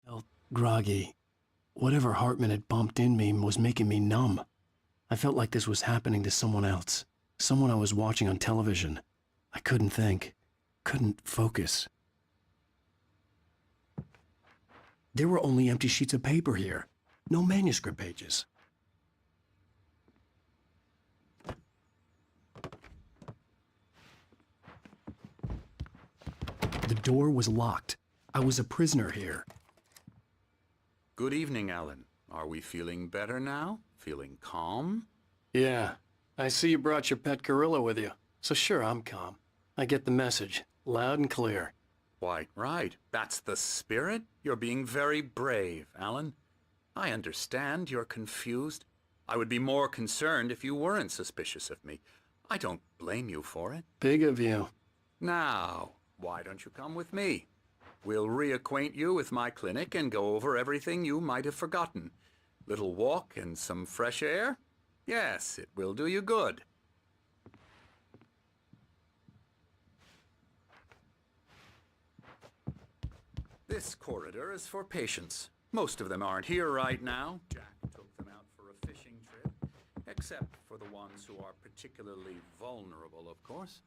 Felt groggy. Whatever Hartman had bumped in me was making me numb. I felt like this was happening to someone else. Someone I was watching on television. I couldn't think. Couldn't focus. There were only empty sheets of paper here. No manuscript pages. The door was locked. I was a prisoner here. Good evening, Alan. Are we feeling better now? Feeling calm? Yeah. I see you brought your pet gorilla with you. So sure, I'm calm. I get the message. Loud and clear. Quite right. That's the spirit. You're being very brave, Alan. I understand you're confused. I would be more concerned if you weren't suspicious of me. I don't blame you for it. Big of you. Now, why don't you come with me? We'll reacquaint you with my clinic and go over everything you might have forgotten. Little walk and some fresh air? Yes, it will do you good. This corridor is for patients. Most of them aren't here right now. Jack took them out for a fishing trip, except for the ones who are particularly vulnerable, of course.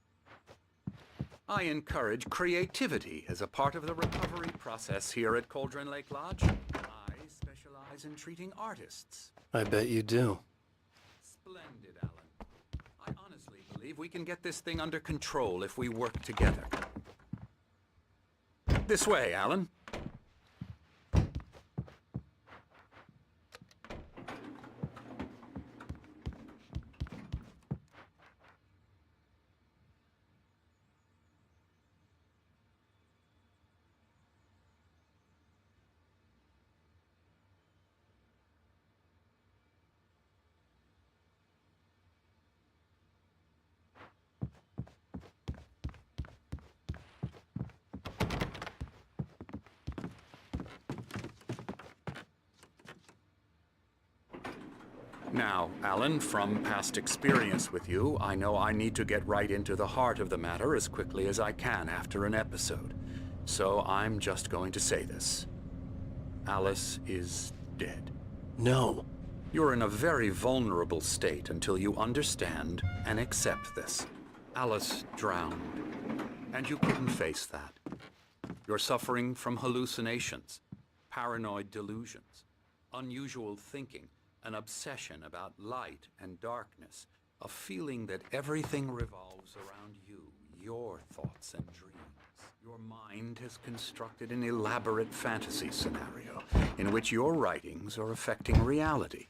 I encourage creativity as a part of the recovery process here at Cauldron Lake Lodge. I specialize in treating artists. I bet you do. Splendid, Alan. I honestly believe we can get this thing under control if we work together. This way, Alan. Now, Alan, from past experience with you, I know I need to get right into the heart of the matter as quickly as I can after an episode. So I'm just going to say this. Alice is dead. No. You're in a very vulnerable state until you understand and accept this. Alice drowned, and you couldn't face that. You're suffering from hallucinations, paranoid delusions, unusual thinking, an obsession about light and darkness, a feeling that everything revolves around you, your thoughts and dreams. Your mind has constructed an elaborate fantasy scenario in which your writings are affecting reality.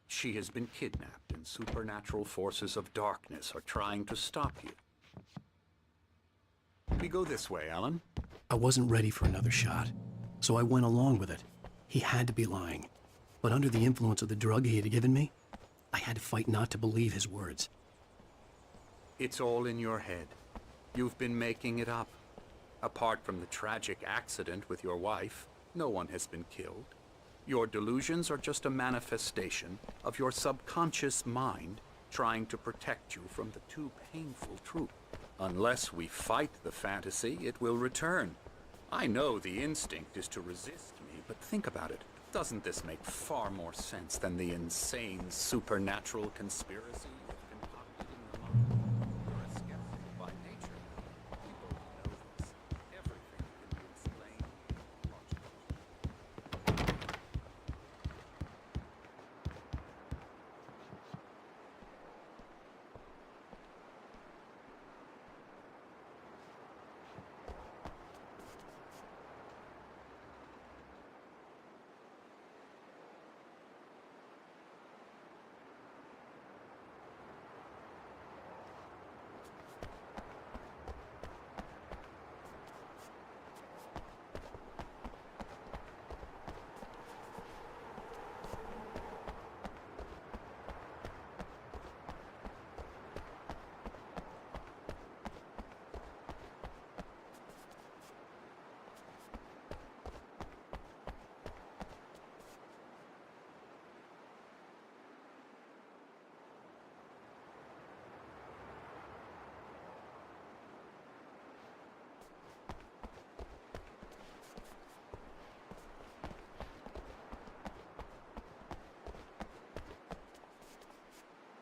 She has been kidnapped and supernatural forces of darkness are trying to stop you. We go this way, Alan. I wasn't ready for another shot, so I went along with it. He had to be lying. But under the influence of the drug he had given me, I had to fight not to believe his words. It's all in your head. You've been making it up. Apart from the tragic accident with your wife, no one has been killed. Your delusions are just a manifestation of your subconscious mind trying to protect you from the too painful truth. Unless we fight the fantasy, it will return. I know the instinct is to resist me, but think about it. Doesn't this make far more sense than the insane supernatural conspiracy you've concocted in your mind? You're a skeptic by nature. We both know this. Everything can be explained logically.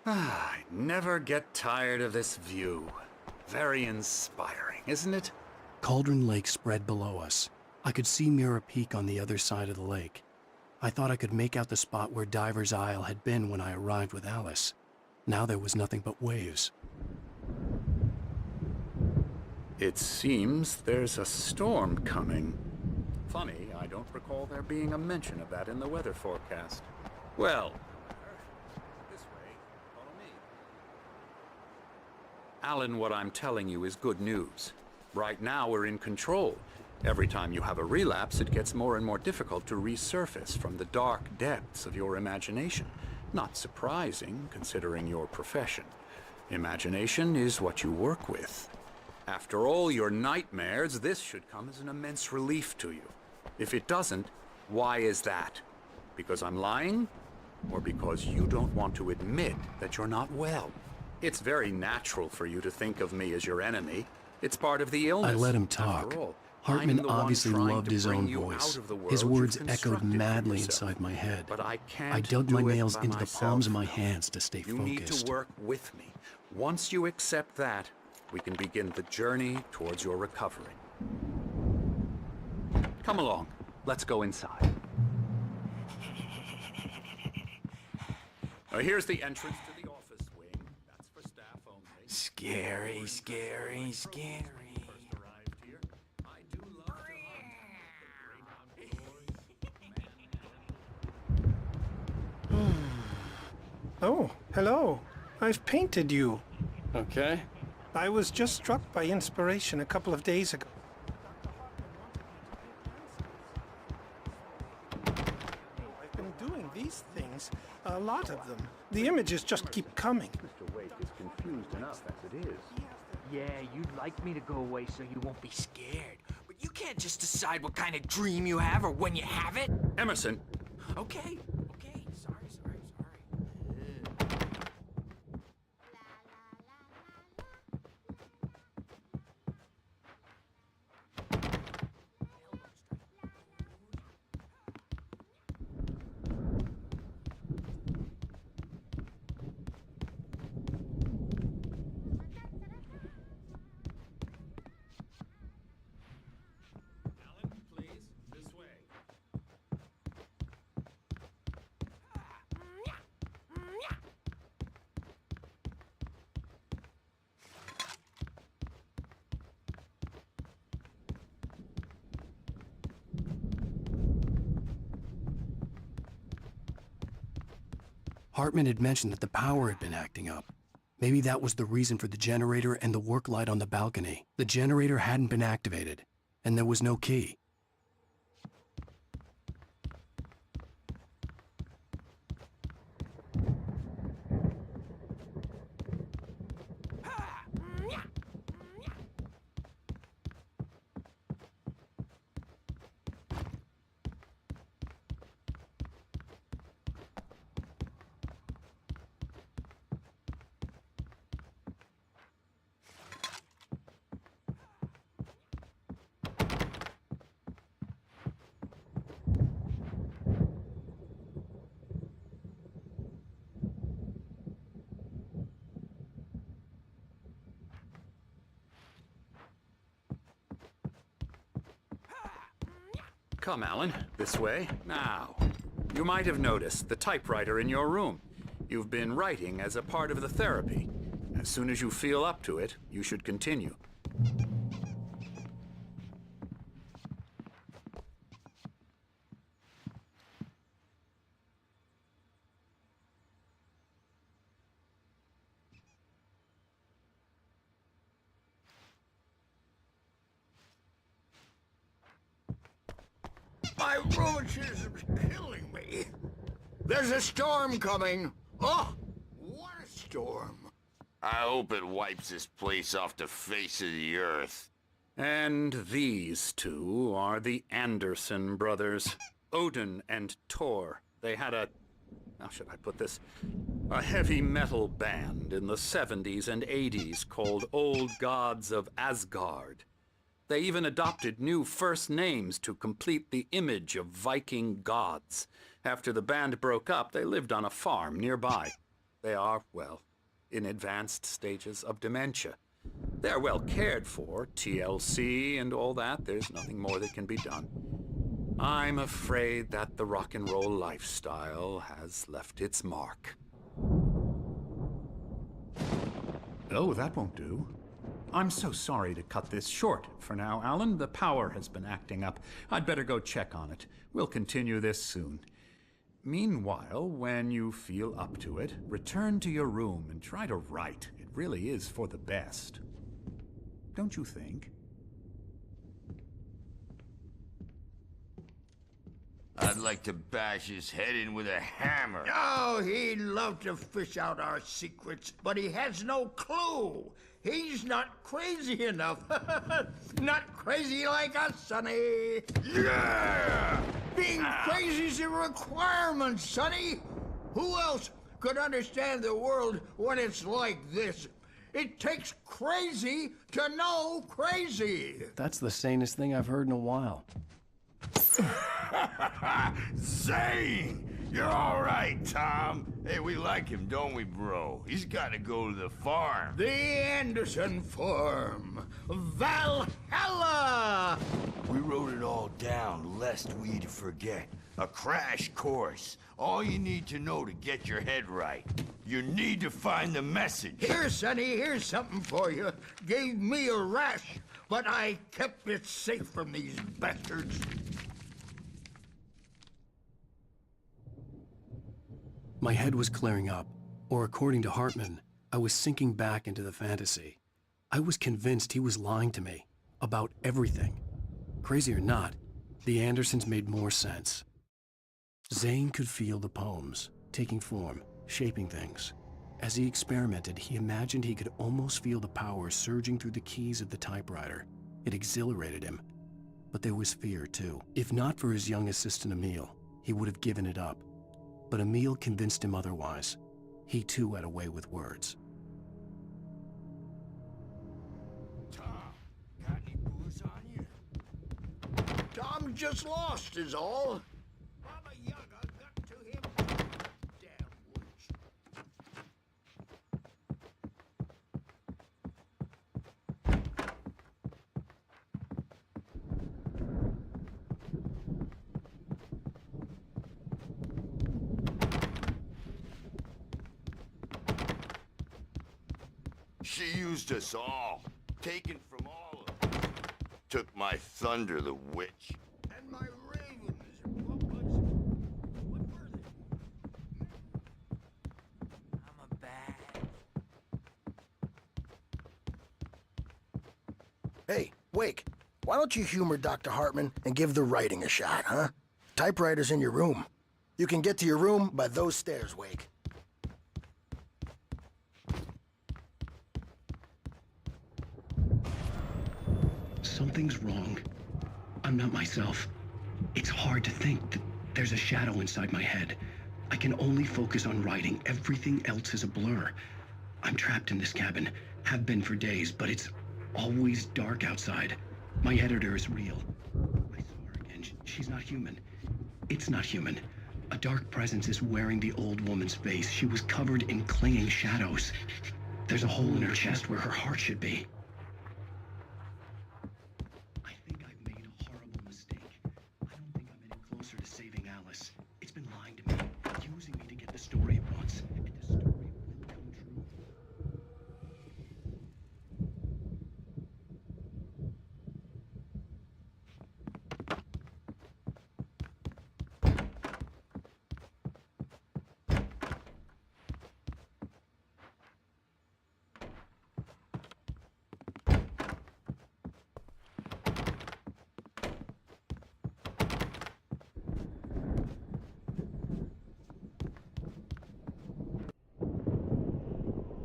I never get tired of this view. Very inspiring, isn't it? Cauldron Lake spread below us. I could see Mirror Peak on the other side of the lake. I thought I could make out the spot where Diver's Isle had been when I arrived with Alice. Now there was nothing but waves. It seems there's a storm coming. Funny, I don't recall there being a mention of that in the weather forecast. Well, this way, follow me. Alan, what I'm telling you is good news. Right now we're in control. Every time you have a relapse, it gets more and more difficult to resurface from the dark depths of your imagination. Not surprising, considering your profession. Imagination is what you work with. After all your nightmares, this should come as an immense relief to you. If it doesn't, why is that? Because I'm lying? Or because you don't want to admit that you're not well? It's very natural for you to think of me as your enemy. It's part of the illness. I let him talk. After all, Hartman I'm the one obviously trying loved to his bring own you voice. out of the world His words you've echoed constructed for madly yourself. inside my head. But I can't I dug do my it nails by into the myself. palms of my hands to stay You focused. need to work with me. Once you accept that, we can begin the journey towards your recovery. Come along. Let's go inside. Here's the entrance to the office wing. That's for staff only. Scary, scary, scary. First arrived here. I do love to hunt. The great outdoors. Oh, hello. I've painted you. Okay. I was just struck by inspiration a couple of days ago. I've been doing these things, a lot of them. The images just keep coming. Mr. Wake is confused enough as it is. Yeah, you'd like me to go away so you won't be scared. But you can't just decide what kind of dream you have or when you have it. Emerson, Okay, okay. Sorry. Alan, please, this way. Hartman had mentioned that the power had been acting up. Maybe that was the reason for the generator and the work light on the balcony. The generator hadn't been activated, and there was no key. Come, Alan, this way. Now, you might have noticed the typewriter in your room. You've been writing as a part of the therapy. As soon as you feel up to it, you should continue. My rheumatism's killing me. There's a storm coming. Oh, what a storm. I hope it wipes this place off the face of the earth. And these two are the Anderson brothers, Odin and Tor. They had how should I put this? A heavy metal band in the 70s and 80s called Old Gods of Asgard. They even adopted new first names to complete the image of Viking gods. After the band broke up, they lived on a farm nearby. They are, well, in advanced stages of dementia. They're well cared for, TLC and all that. There's nothing more that can be done. I'm afraid that the rock and roll lifestyle has left its mark. Oh, that won't do. I'm so sorry to cut this short for now, Alan. The power has been acting up. I'd better go check on it. We'll continue this soon. Meanwhile, when you feel up to it, return to your room and try to write. It really is for the best. Don't you think? I'd like to bash his head in with a hammer. Oh, he'd love to fish out our secrets, but he has no clue. He's not crazy enough. Not crazy like us, Sonny. Yeah! Being crazy's a requirement, Sonny. Who else could understand the world when it's like this? It takes crazy to know crazy. That's the sanest thing I've heard in a while. Zane! You're all right, Tom. Hey, we like him, don't we, bro? He's got to go to the farm. The Anderson Farm. Valhalla! We wrote it all down, lest we forget. A crash course. All you need to know to get your head right. You need to find the message. Here, Sonny, here's something for you. Gave me a rash, but I kept it safe from these bastards. My head was clearing up, or according to Hartman, I was sinking back into the fantasy. I was convinced he was lying to me about everything. Crazy or not, the Andersons made more sense. Zane could feel the poems, taking form, shaping things. As he experimented, he imagined he could almost feel the power surging through the keys of the typewriter. It exhilarated him. But there was fear, too. If not for his young assistant Emil, he would have given it up. But Emil convinced him otherwise. He too had a way with words. Tom, got any booze on you? Tom just lost is all. Baba Yaga got to him. Damn witch. She used us all. Taken from all of us. Took my thunder, the witch. And my ravens. What were they? I'm a bad. Hey, Wake, why don't you humor Dr. Hartman and give the writing a shot, huh? Typewriter's in your room. You can get to your room by those stairs, Wake. Something's wrong. I'm not myself. It's hard to think that there's a shadow inside my head. I can only focus on writing. Everything else is a blur. I'm trapped in this cabin. Have been for days, but it's always dark outside. My editor is real. I saw her again. She's not human. It's not human. A dark presence is wearing the old woman's face. She was covered in clinging shadows. There's a hole in her chest where her heart should be. I think I've made a horrible mistake. I don't think I'm any closer to saving Alice. It's been lying to me, using me to get the story it wants, and the story will come true.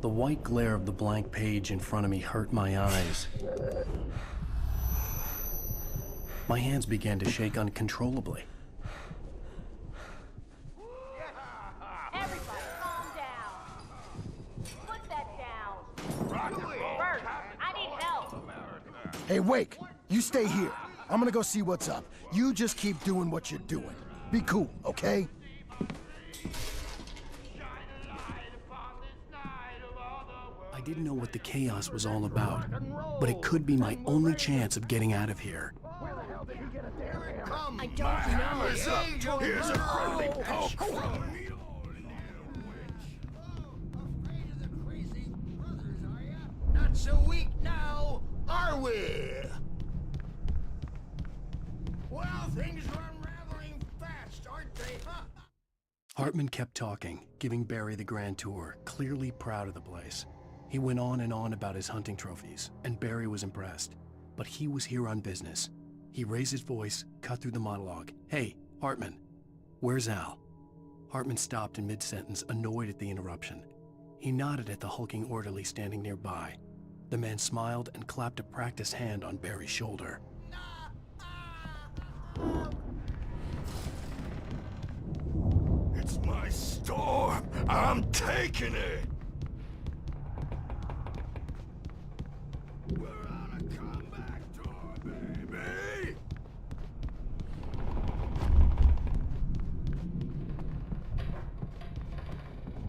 The white glare of the blank page in front of me hurt my eyes. My hands began to shake uncontrollably. Everybody, calm down. Put that down. Bert, I need help. Hey, Wake, you stay here. I'm gonna go see what's up. You just keep doing what you're doing. Be cool, okay? I didn't know what the chaos was all about, but it could be my only chance of getting out of here. I don't know. Here's a friendly poke from me. Afraid of the crazy brothers, are ya? Not so weak now, are we? Well, things are unraveling fast, aren't they, huh? Hartman kept talking, giving Barry the grand tour, clearly proud of the place. He went on and on about his hunting trophies, and Barry was impressed. But he was here on business. He raised his voice, cut through the monologue. "Hey, Hartman, where's Al?" Hartman stopped in mid-sentence, annoyed at the interruption. He nodded at the hulking orderly standing nearby. The man smiled and clapped a practiced hand on Barry's shoulder. It's my storm. I'm taking it. We're on a comeback tour, baby.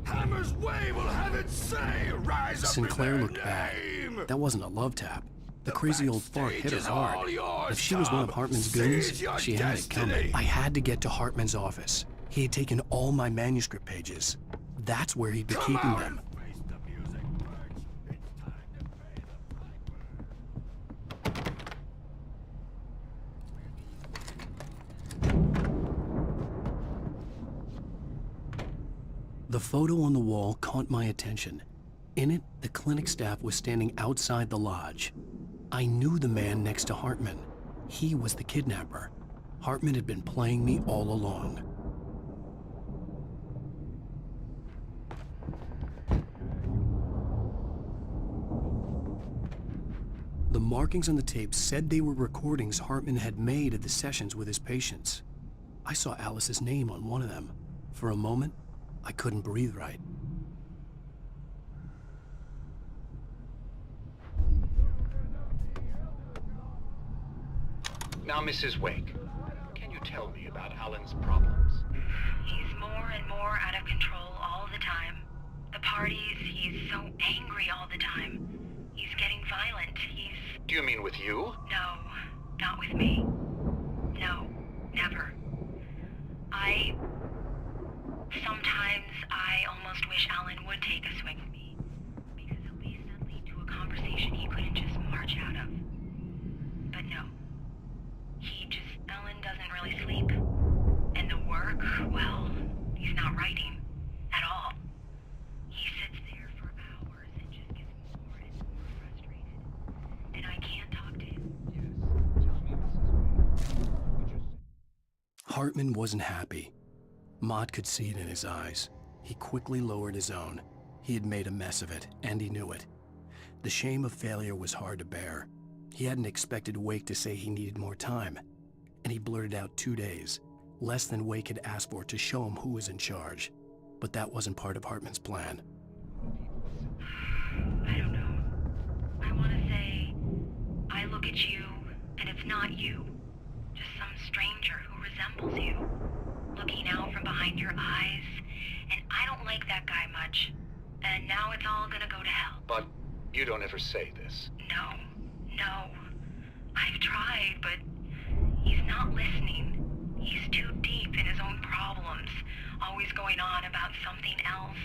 Hammer's Way will have its say. Rise up Sinclair in their looked back. name. That wasn't a love tap. The crazy old fart hit her backstage is all hard. yours, If she was one of Tom. Hartman's goons, Seize your she had it coming. destiny. I had to get to Hartman's office. He had taken all my manuscript pages. That's where he'd be Come keeping out them. and face the music, Birch. It's time to pay the piper. The photo on the wall caught my attention. In it, the clinic staff was standing outside the lodge. I knew the man next to Hartman. He was the kidnapper. Hartman had been playing me all along. The markings on the tape said they were recordings Hartman had made at the sessions with his patients. I saw Alice's name on one of them. For a moment, I couldn't breathe right. Now, Mrs. Wake, can you tell me about Alan's problems? He's more and more out of control all the time. The parties, he's so angry all the time. He's getting violent. Do you mean with you? No, not with me. No, never. Sometimes I almost wish Alan would take a swing at me. Because at least that'd lead to a conversation he couldn't just march out of. But no. Alan doesn't really sleep. And the work, well, he's not writing. At all. He sits there for hours and just gets more and more frustrated. And I can't talk to him. Yes, tell me, Mrs. Wake. Hartman wasn't happy. Mott could see it in his eyes. He quickly lowered his own. He had made a mess of it, and he knew it. The shame of failure was hard to bear. He hadn't expected Wake to say he needed more time, and he blurted out 2 days, less than Wake had asked for to show him who was in charge. But that wasn't part of Hartman's plan. I don't know. I want to say, I look at you, and it's not you. Just some stranger who resembles you. Looking out from behind your eyes, and I don't like that guy much. And now it's all gonna go to hell. But you don't ever say this. No. I've tried, but he's not listening. He's too deep in his own problems, always going on about something else.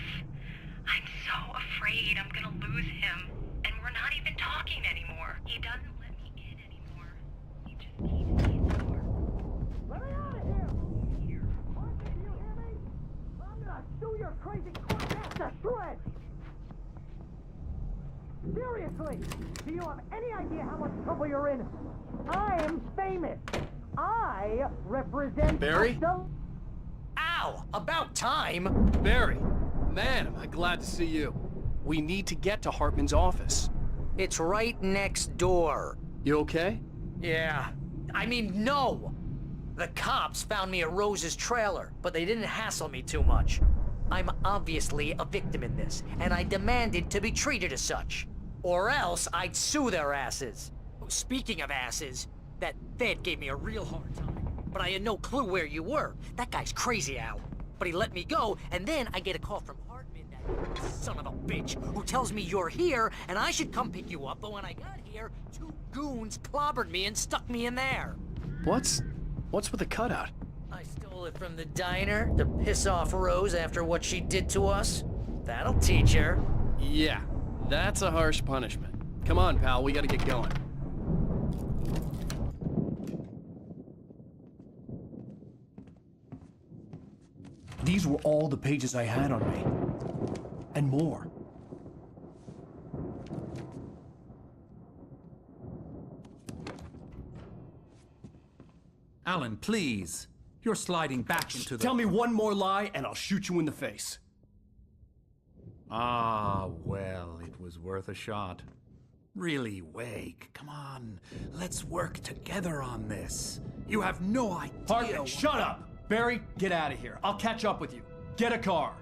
I'm so afraid I'm gonna lose him, and we're not even talking anymore. He doesn't let me in anymore. He just keeps me at the door. Let me out of here! Martin, you hear me? I'm gonna chew your crazy crap ass to shreds! Seriously, do you have any idea how much trouble you're in? I'm famous. I represent Barry? Ow! About time! Barry, man, am I glad to see you. We need to get to Hartman's office. It's right next door. You okay? Yeah. I mean, no! The cops found me at Rose's trailer, but they didn't hassle me too much. I'm obviously a victim in this, and I demanded to be treated as such. Or else I'd sue their asses. Speaking of asses, that Fed gave me a real hard time. But I had no clue where you were. That guy's crazy, Al. But he let me go, and then I get a call from Hartman that... Son of a bitch, who tells me you're here and I should come pick you up, but when I got here, 2 goons clobbered me and stuck me in there. What's with the cutout? I stole it from the diner to piss off Rose after what she did to us. That'll teach her. Yeah, that's a harsh punishment. Come on, pal, we gotta get going. These were all the pages I had on me. And more. Alan, please. You're sliding back into the... Tell me one more lie and I'll shoot you in the face. Ah, well, it was worth a shot. Really, Wake, come on. Let's work together on this. You have no idea... Hartman, shut up! Barry, get out of here. I'll catch up with you. Get a car.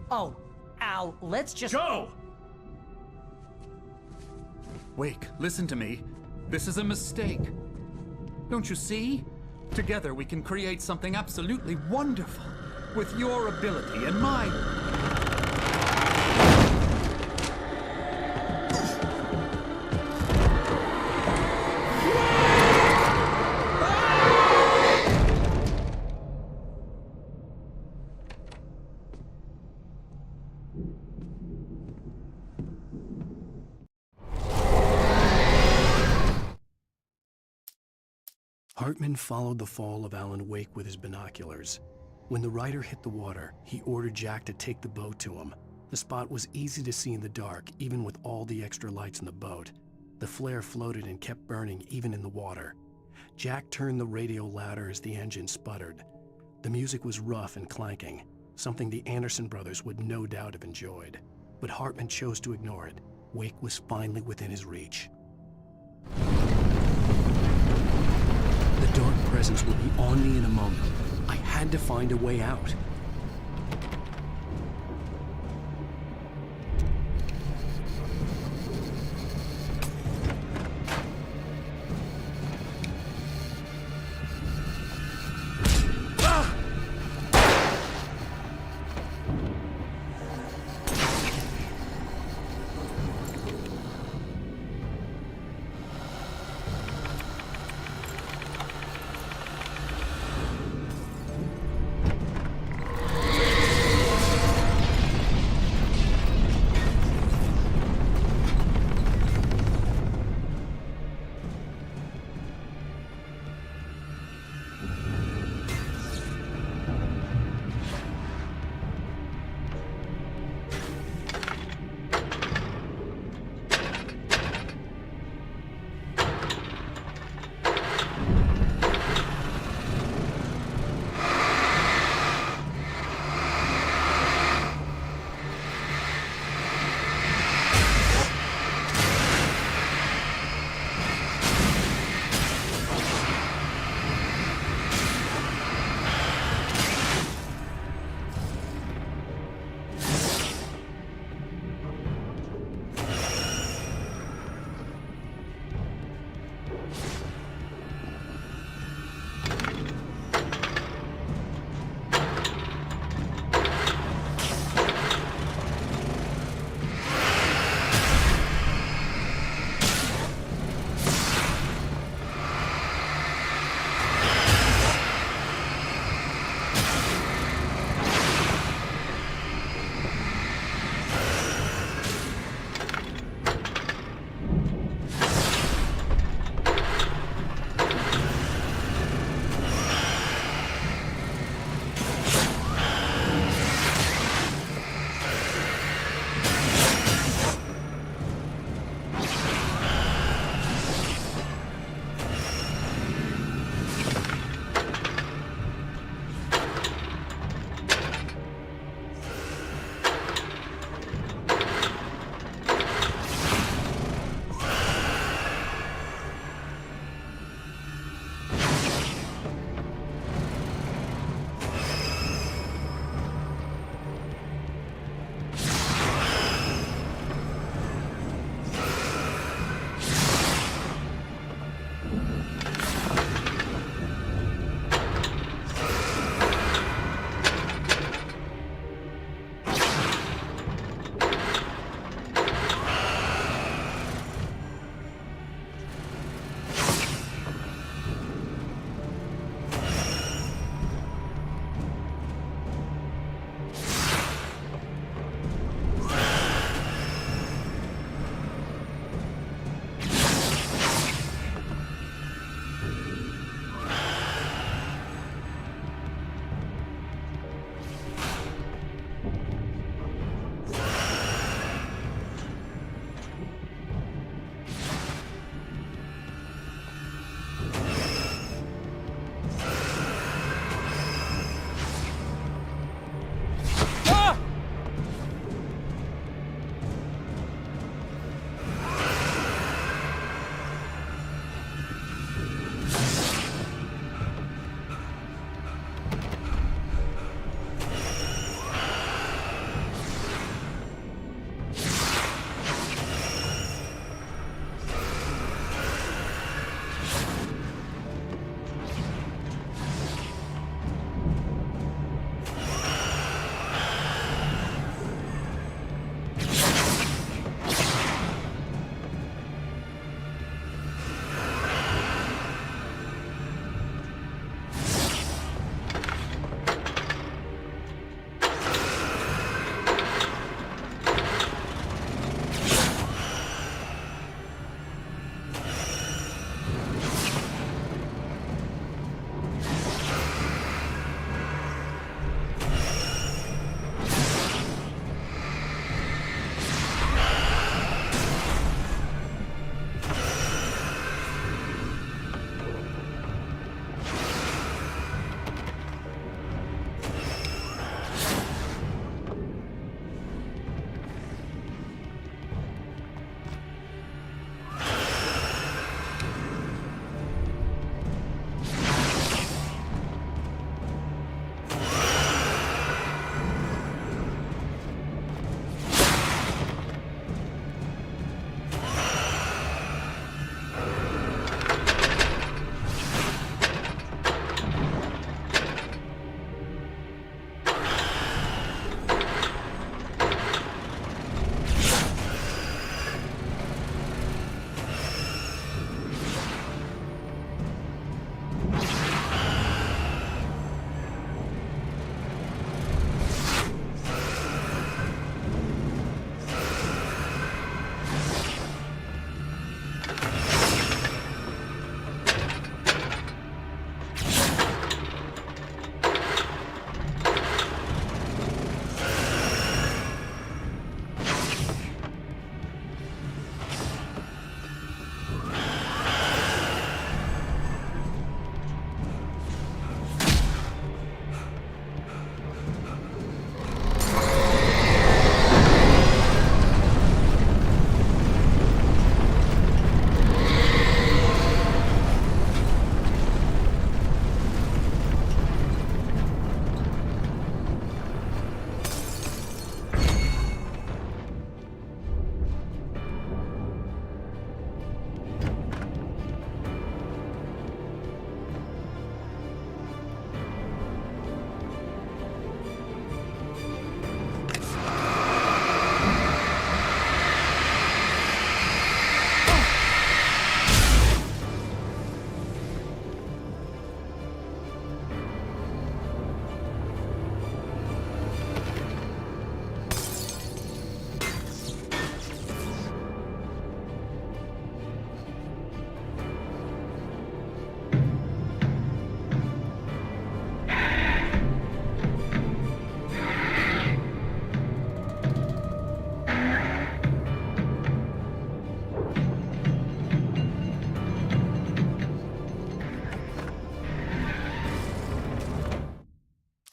Oh, Al, let's just... Go! Wake, listen to me. This is a mistake. Don't you see? Together we can create something absolutely wonderful. With your ability and mine. Hartman followed the fall of Alan Wake with his binoculars. When the rider hit the water, he ordered Jack to take the boat to him. The spot was easy to see in the dark, even with all the extra lights in the boat. The flare floated and kept burning even in the water. Jack turned the radio louder as the engine sputtered. The music was rough and clanking, something the Anderson brothers would no doubt have enjoyed. But Hartman chose to ignore it. Wake was finally within his reach. The dark presence would be on me in a moment. I had to find a way out.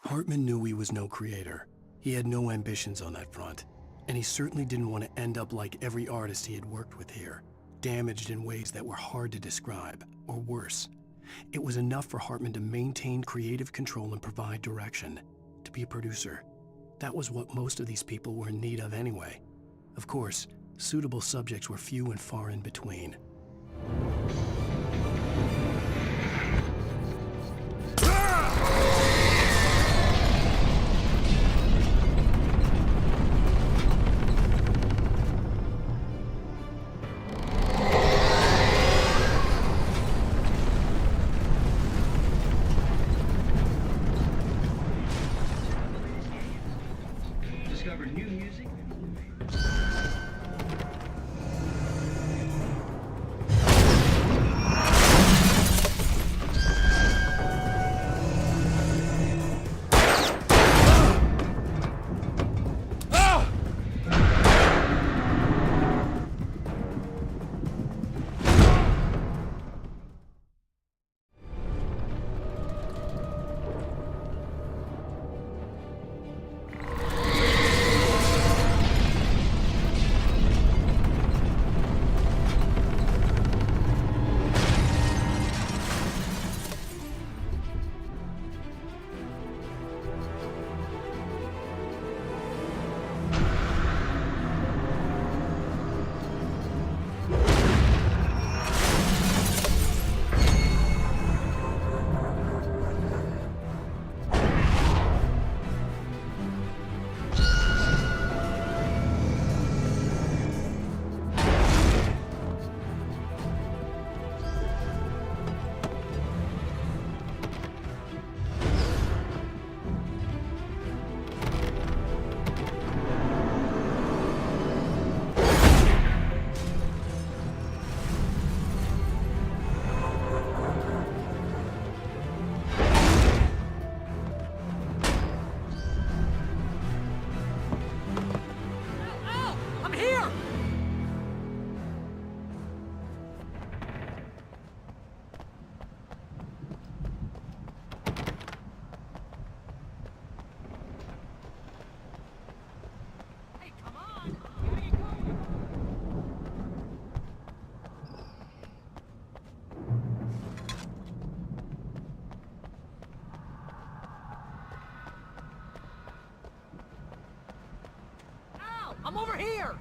Hartman knew he was no creator. He had no ambitions on that front. And he certainly didn't want to end up like every artist he had worked with here, damaged in ways that were hard to describe, or worse. It was enough for Hartman to maintain creative control and provide direction, to be a producer. That was what most of these people were in need of anyway. Of course, suitable subjects were few and far in between. I'm over here!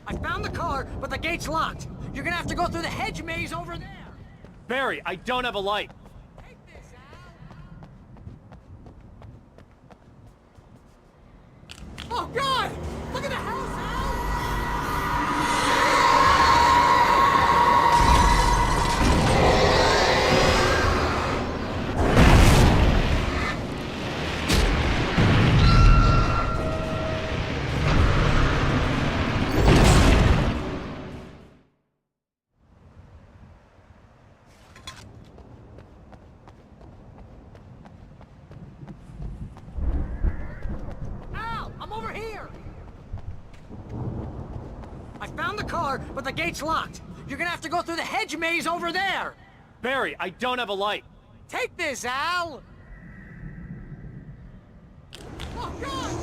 I found the car, but the gate's locked. You're gonna have to go through the hedge maze over there. Barry, I don't have a light. Take this, Al. Oh, God! Look at the house, Al! Found the car, but the gate's locked. You're gonna have to go through the hedge maze over there. Barry, I don't have a light. Take this, Al! Oh, God!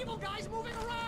evil guys moving around!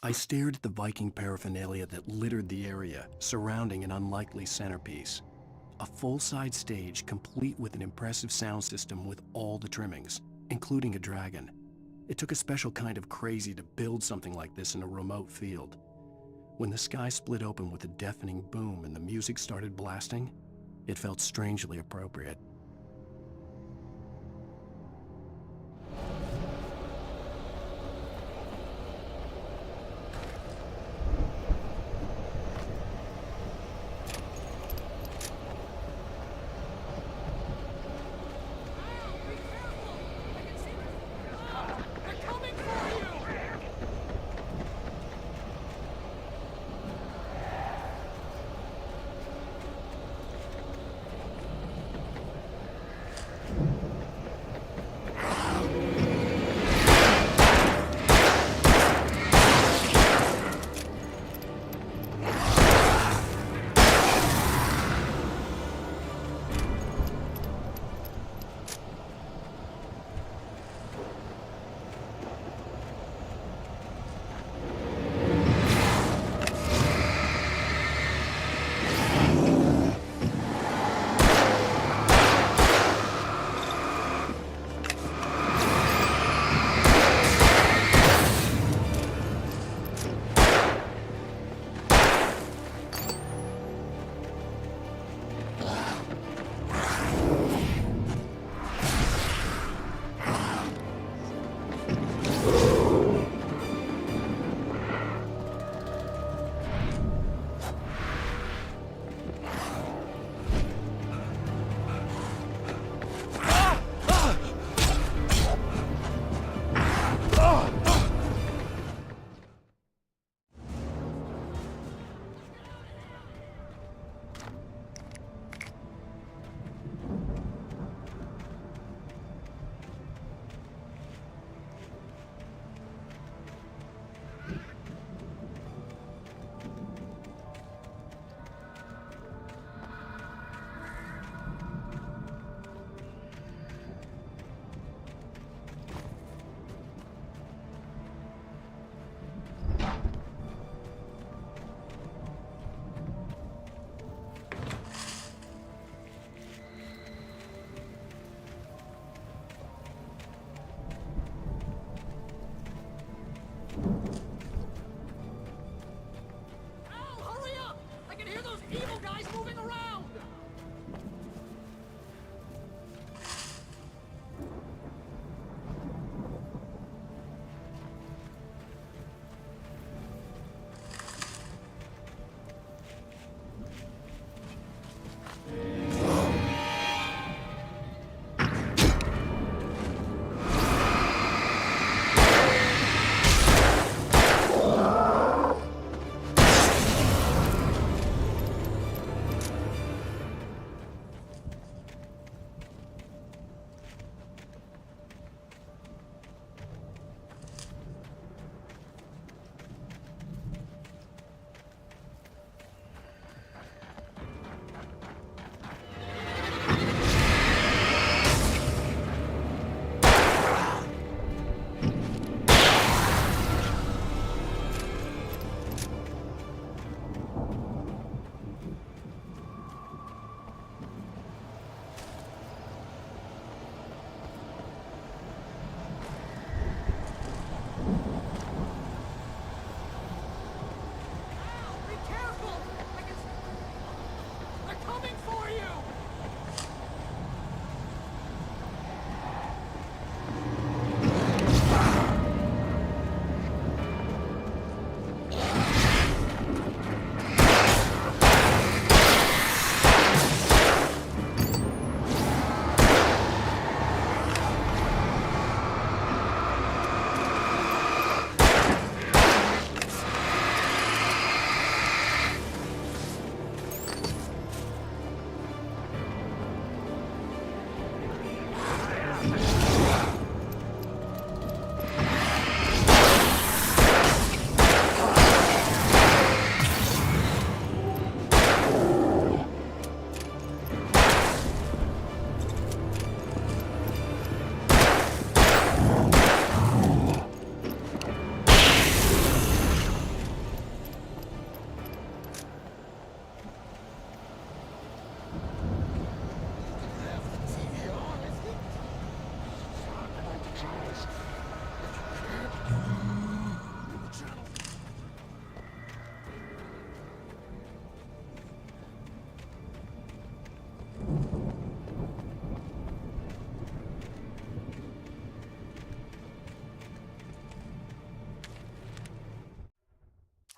I stared at the Viking paraphernalia that littered the area, surrounding an unlikely centerpiece. A full-size stage complete with an impressive sound system with all the trimmings, including a dragon. It took a special kind of crazy to build something like this in a remote field. When the sky split open with a deafening boom and the music started blasting, it felt strangely appropriate.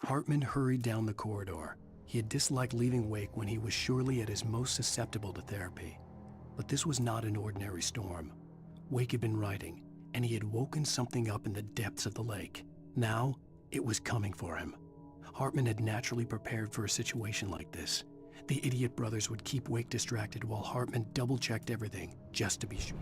Hartman hurried down the corridor. He had disliked leaving Wake when he was surely at his most susceptible to therapy. But this was not an ordinary storm. Wake had been writing, and he had woken something up in the depths of the lake. Now, it was coming for him. Hartman had naturally prepared for a situation like this. The idiot brothers would keep Wake distracted while Hartman double-checked everything, just to be sure.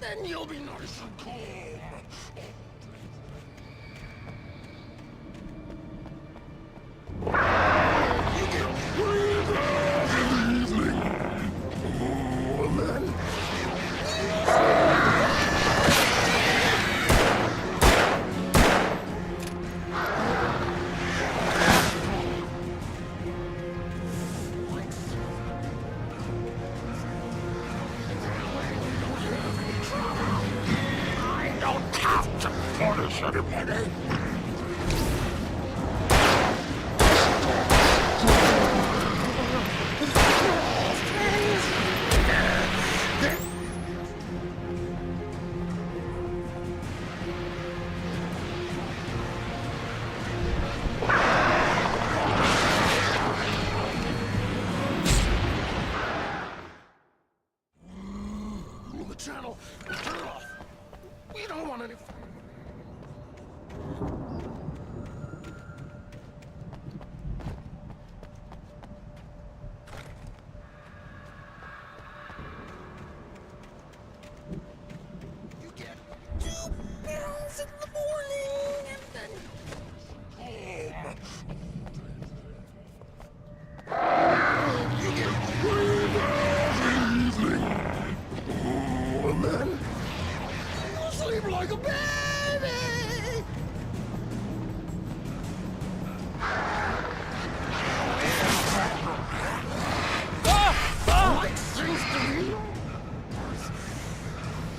Then you'll be nice and calm. You get breather in the evening. And then punish anybody. The channel, turn it off. We don't want any. You get 2 pills in the morning and then home. You get 3 pills in the evening. And then you sleep like a baby. Like things to me.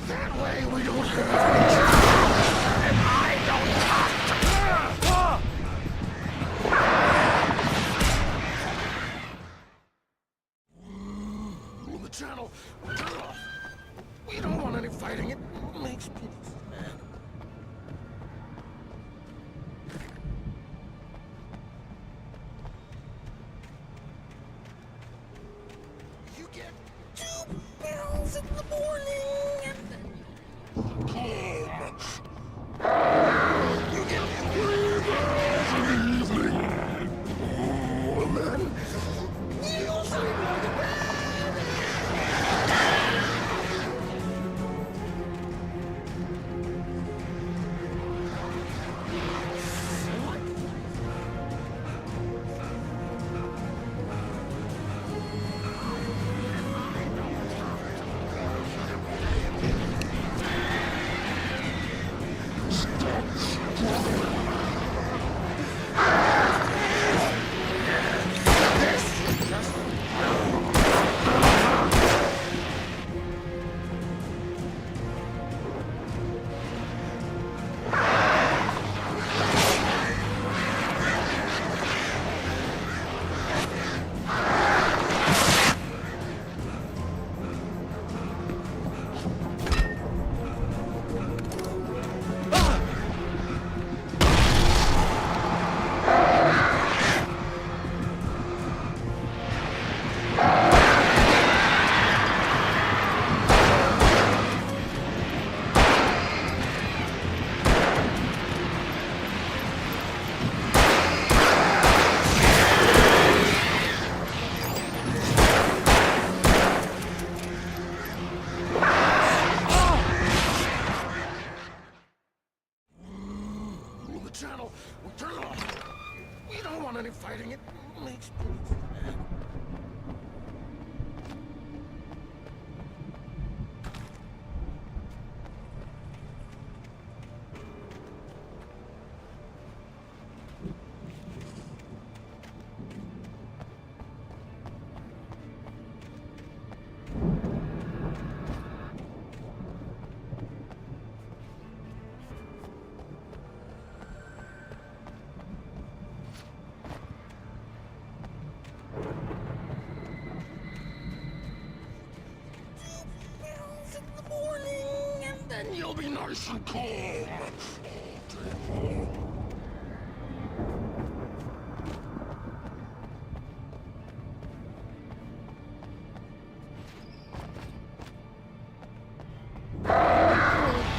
That way we don't have any trouble, and I don't have to. The channel, turn it off. We don't want any fighting. It makes people mad. You get 2 pills in the morning and then home. You get 3 pills in the evening. And then you sleep like a baby. Turn it off. We don't want any fighting. It makes me sad. Then you'll be nice and calm all day long.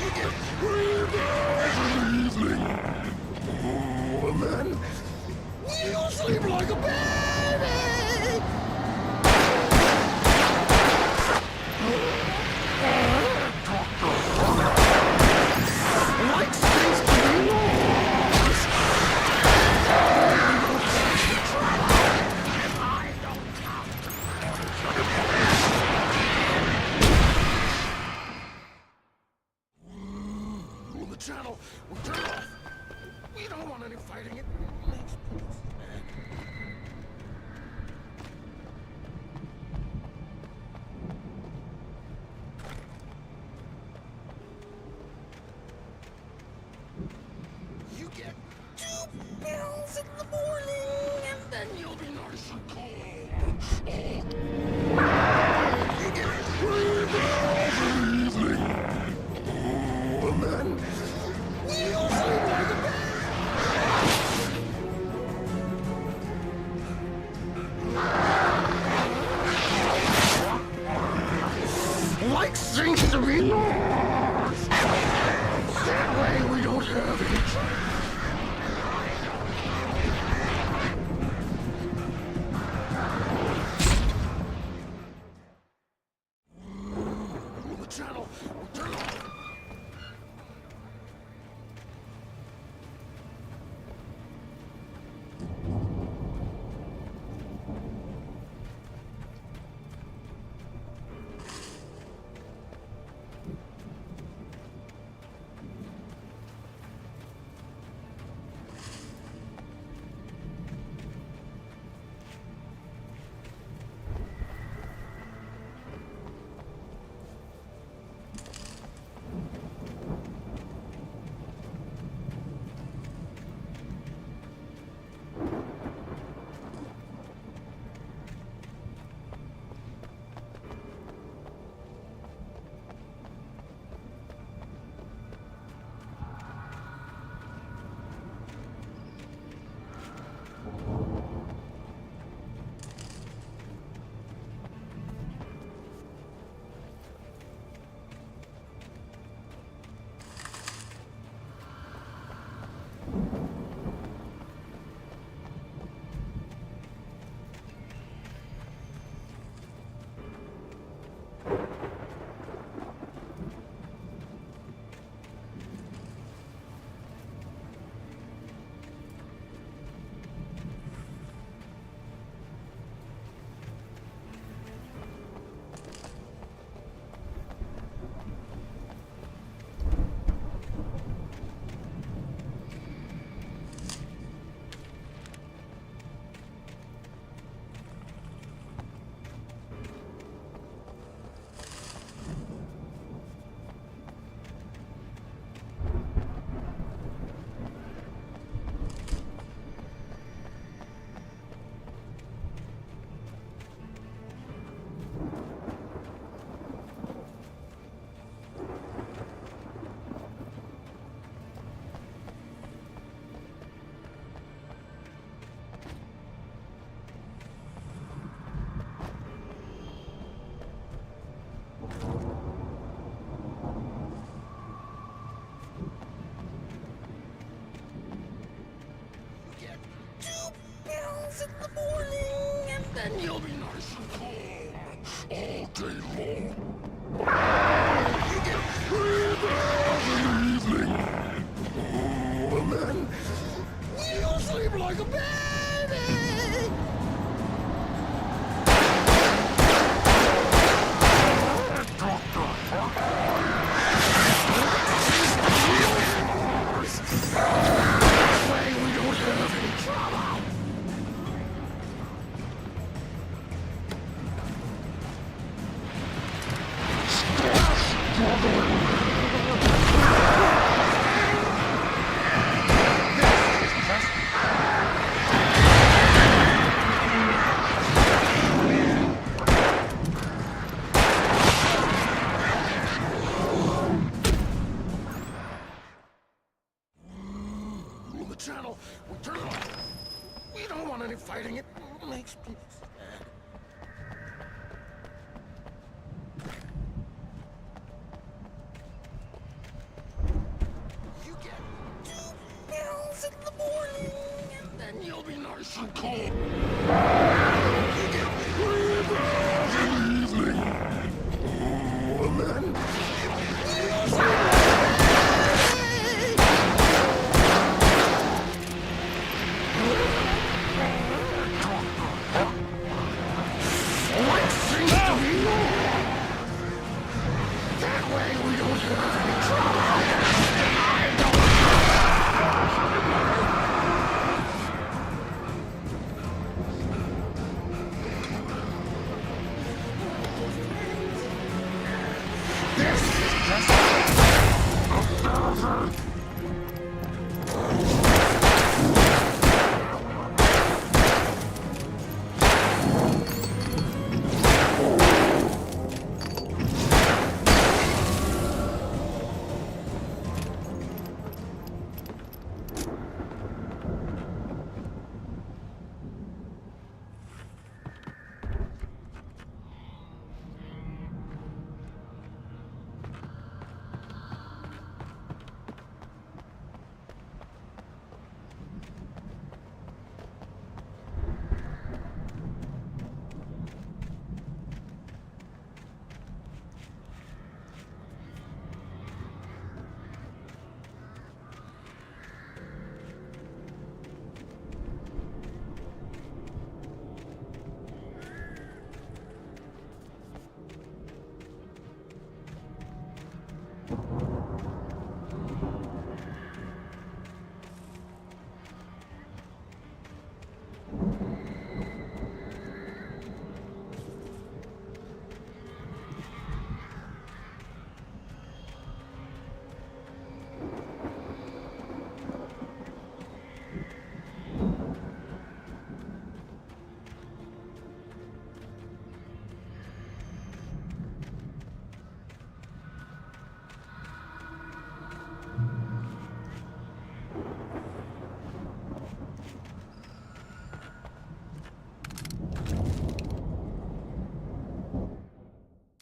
You get 3 in the evening. Oh, and then you'll sleep like a baby. Like things to be lost. The channel will turn off. We don't want any fighting. It makes me sad. You get 2 pills in the morning, and then you'll be nice and calm. You get 3 pills in the evening. Oh, and then you'll sleep like a baby. Like things to be lost. That way we don't have it. The channel will turn off. In the morning, and then you'll be nice and calm all day long. You get 3 pills in the evening. Oh, and then channel. We turn it off. We don't want any fighting. It makes people sad. You get 2 pills in the morning, and then you'll be nice and cold. You get 3 pills in the evening. And then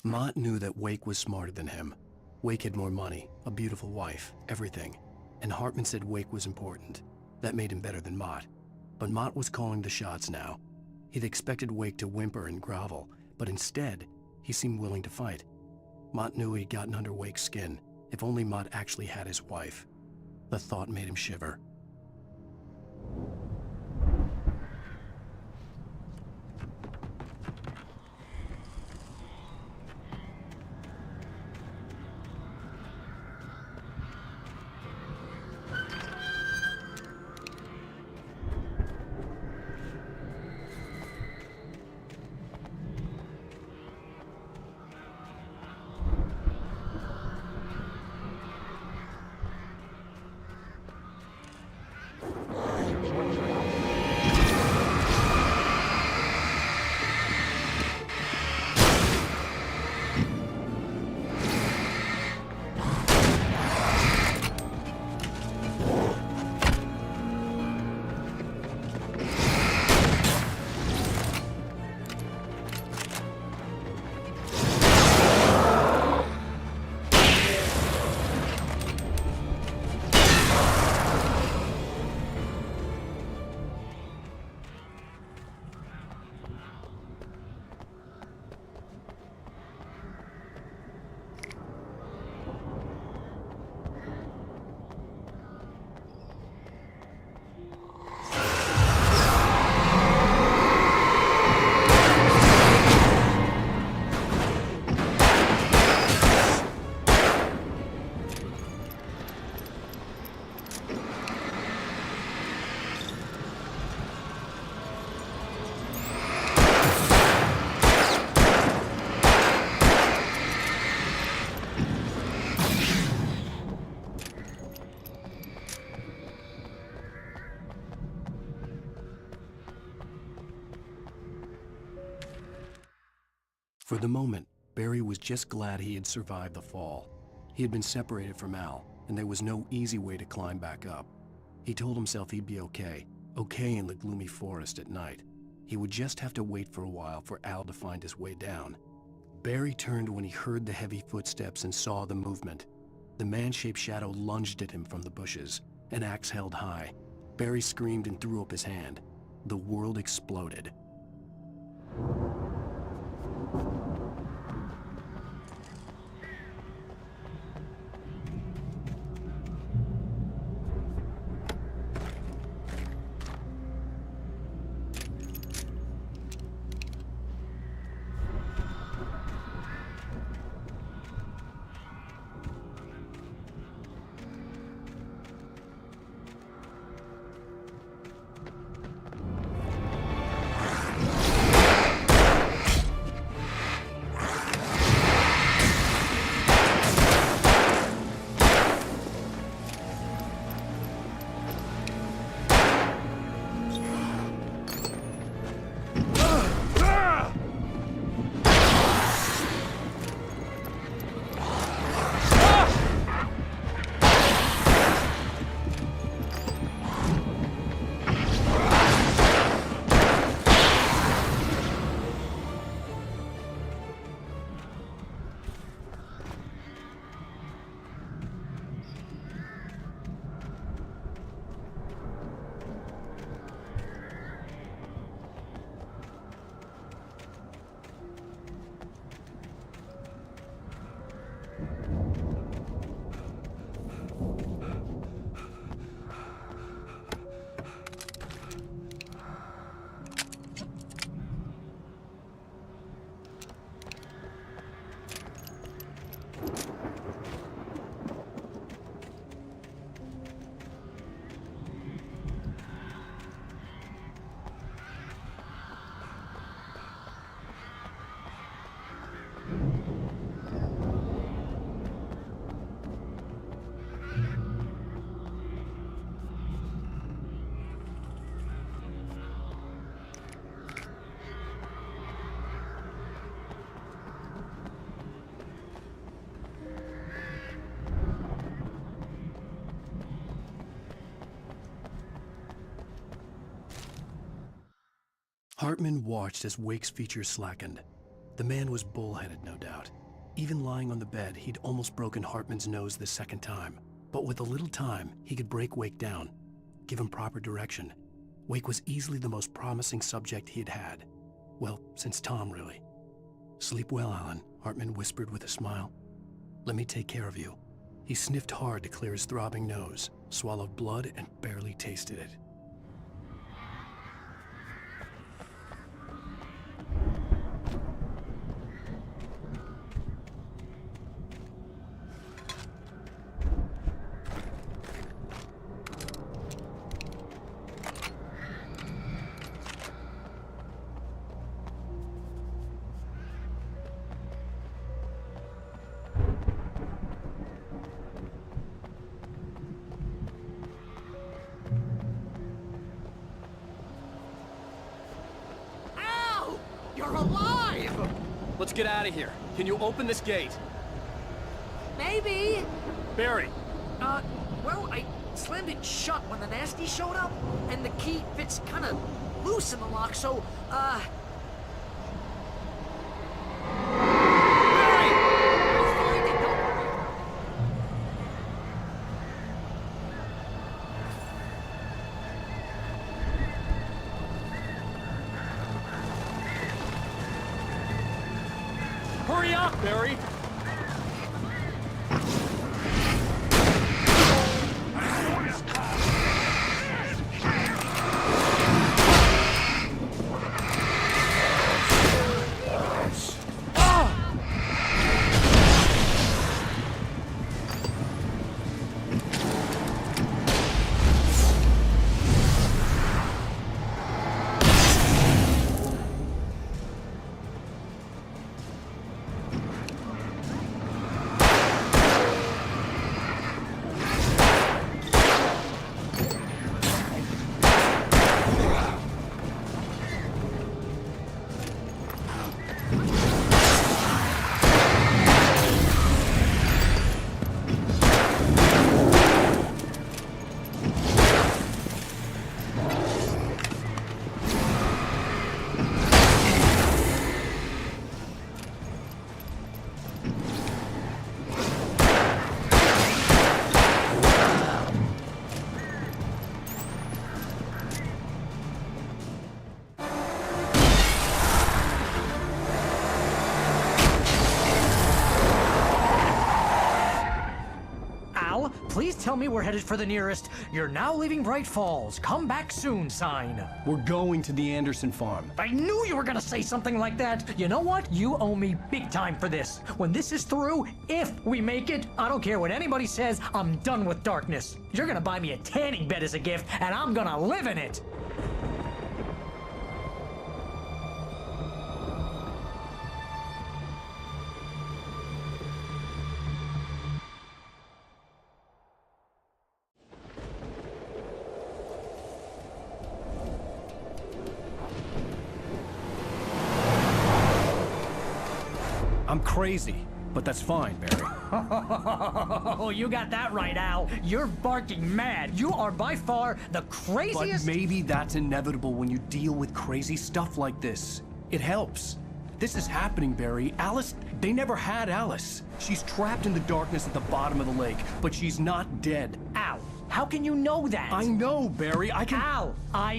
Mott knew that Wake was smarter than him. Wake had more money, a beautiful wife, everything. And Hartman said Wake was important. That made him better than Mott. But Mott was calling the shots now. He'd expected Wake to whimper and grovel, but instead, he seemed willing to fight. Mott knew he'd gotten under Wake's skin. If only Mott actually had his wife. The thought made him shiver. For the moment, Barry was just glad he had survived the fall. He had been separated from Al, and there was no easy way to climb back up. He told himself he'd be okay, okay in the gloomy forest at night. He would just have to wait for a while for Al to find his way down. Barry turned when he heard the heavy footsteps and saw the movement. The man-shaped shadow lunged at him from the bushes, an axe held high. Barry screamed and threw up his hand. The world exploded. Hartman watched as Wake's features slackened. The man was bullheaded, no doubt. Even lying on the bed, he'd almost broken Hartman's nose the second time. But with a little time, he could break Wake down, give him proper direction. Wake was easily the most promising subject he'd had. Well, since Tom, really. "Sleep well, Alan," Hartman whispered with a smile. "Let me take care of you." He sniffed hard to clear his throbbing nose, swallowed blood, and barely tasted it. You're alive! Let's get out of here. Can you open this gate? Maybe. Barry! Well, I slammed it shut when the nasty showed up, and the key fits kind of loose in the lock, so, Barry! I'll find it, don't worry. Hurry up, Barry! Hello? Please tell me we're headed for the nearest "You're now leaving Bright Falls. Come back soon" sign. We're going to the Anderson farm. I knew you were gonna say something like that. You know what? You owe me big time for this. When this is through, if we make it, I don't care what anybody says, I'm done with darkness. You're gonna buy me a tanning bed as a gift, and I'm gonna live in it. I'm crazy, but that's fine, Barry. Oh, you got that right, Al. You're barking mad. You are by far the But craziest. maybe that's inevitable when you deal with crazy stuff like this. It helps. This is happening, Barry. Alice, they never had Alice. She's trapped in the darkness at the bottom of the lake, but she's not dead. Al, how can you know that? I know, Barry. I can... Al,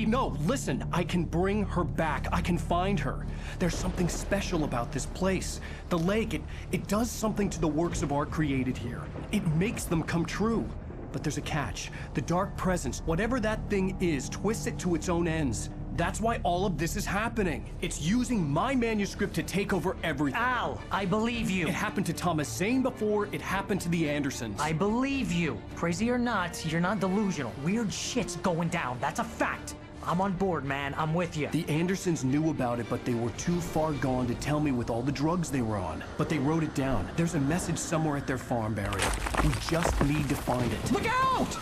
No, listen. I can bring her back. I can find her. There's something special about this place. The lake, it does something to the works of art created here. It makes them come true. But there's a catch. The dark presence, whatever that thing is, twists it to its own ends. That's why all of this is happening. It's using my manuscript to take over everything. Al, I believe you. It happened to Thomas Zane before, it happened to the Andersons. I believe you. Crazy or not, you're not delusional. Weird shit's going down. That's a fact. I'm on board, man. I'm with you. The Andersons knew about it, but they were too far gone to tell me with all the drugs they were on. But they wrote it down. There's a message somewhere at their farm, Barry. We just need to find it. Look out!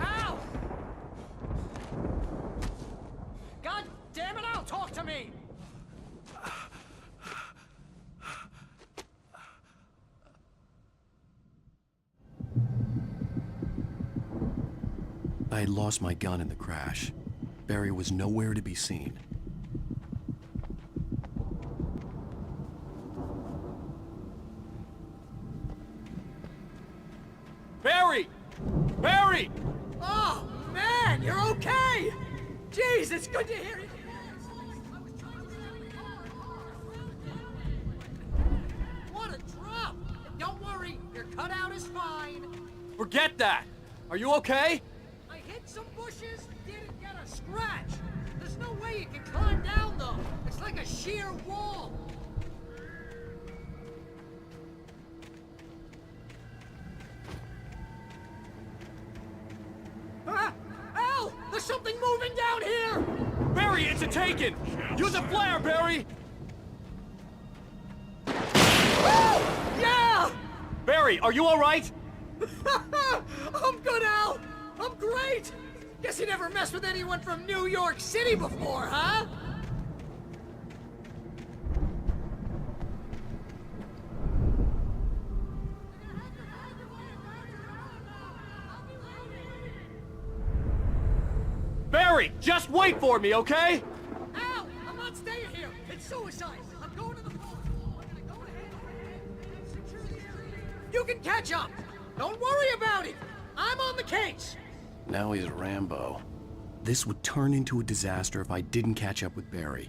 Al! God damn it, Al, talk to me! I had lost my gun in the crash. Barry was nowhere to be seen. Barry! Barry! Oh, man, you're okay! Jeez, it's good to hear you. What a drop! Don't worry, your cutout is fine. Forget that! Are you okay? I hit some bushes, didn't get a scratch. There's no way you can climb down, though. It's like a sheer wall. Ah! Al! There's something moving down here! Barry, it's a Taken! Use a flare, Barry! Yeah! Barry, are you alright? I'm good, Al! I'm great! Guess you never messed with anyone from New York City before, huh? Barry, just wait for me, okay? Al! I'm not staying here! It's suicide! I'm going to the phone! Go ahead. Secure the area. You can catch up! Don't worry about it! I'm on the case! Now he's Rambo. This would turn into a disaster if I didn't catch up with Barry.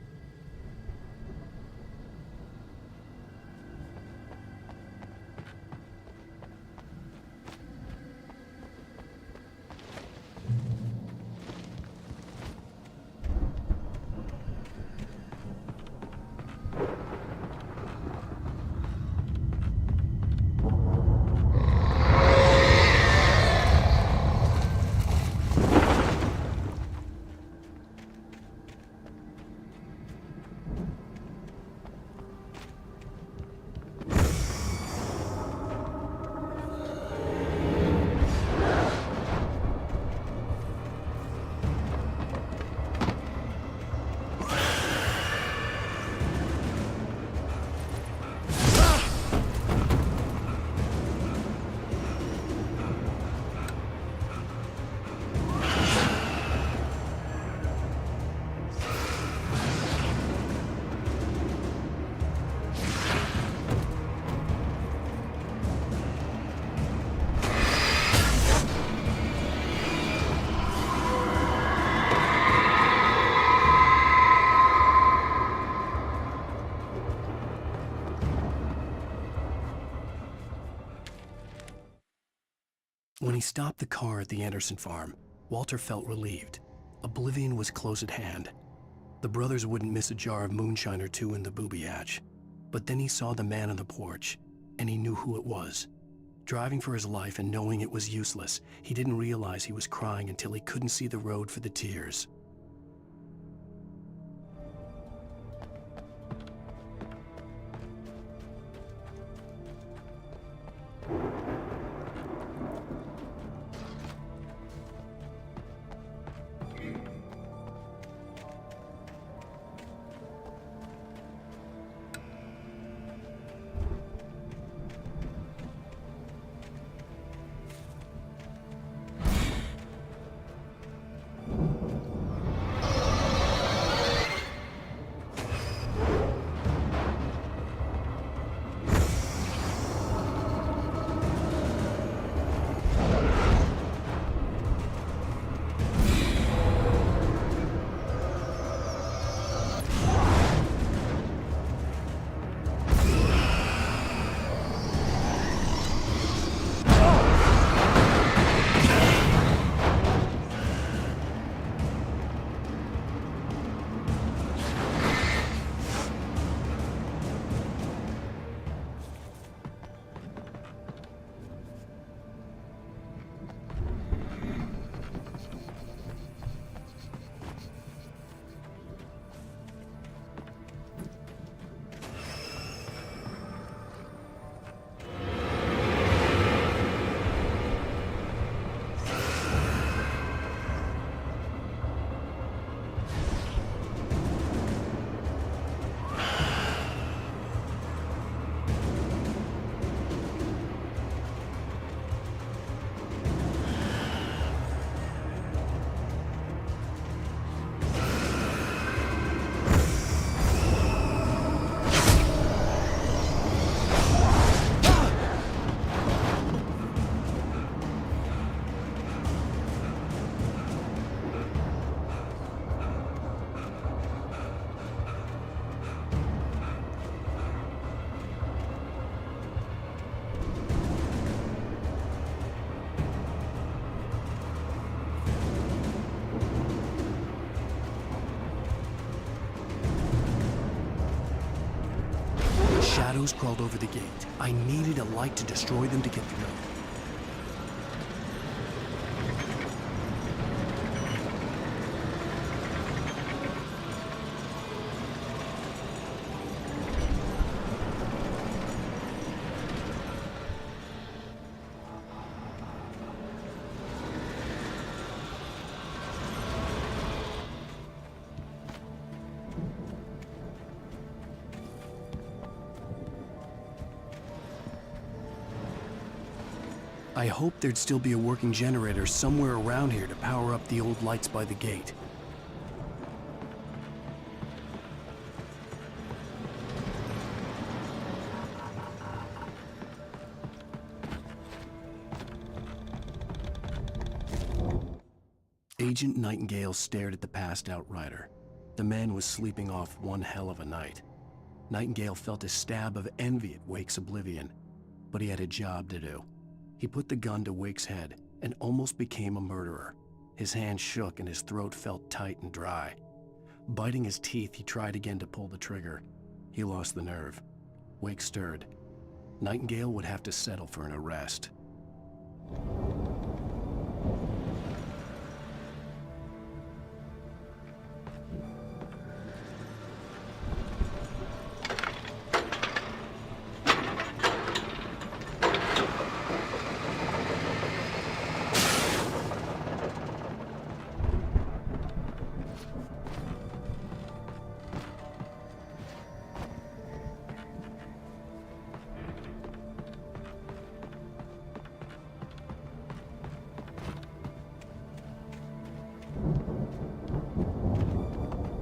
stopped the car at the Anderson farm. Walter felt relieved. Oblivion was close at hand. The brothers wouldn't miss a jar of moonshine or two in the booby hatch. But then he saw the man on the porch, and he knew who it was. Driving for his life and knowing it was useless, he didn't realize he was crying until he couldn't see the road for the tears. Shadows crawled over the gate. I needed a light to destroy them to get through. I hoped there'd still be a working generator somewhere around here to power up the old lights by the gate. Agent Nightingale stared at the passed-out rider. The man was sleeping off one hell of a night. Nightingale felt a stab of envy at Wake's oblivion, but he had a job to do. He put the gun to Wake's head and almost became a murderer. His hand shook and his throat felt tight and dry. Biting his teeth, he tried again to pull the trigger. He lost the nerve. Wake stirred. Nightingale would have to settle for an arrest.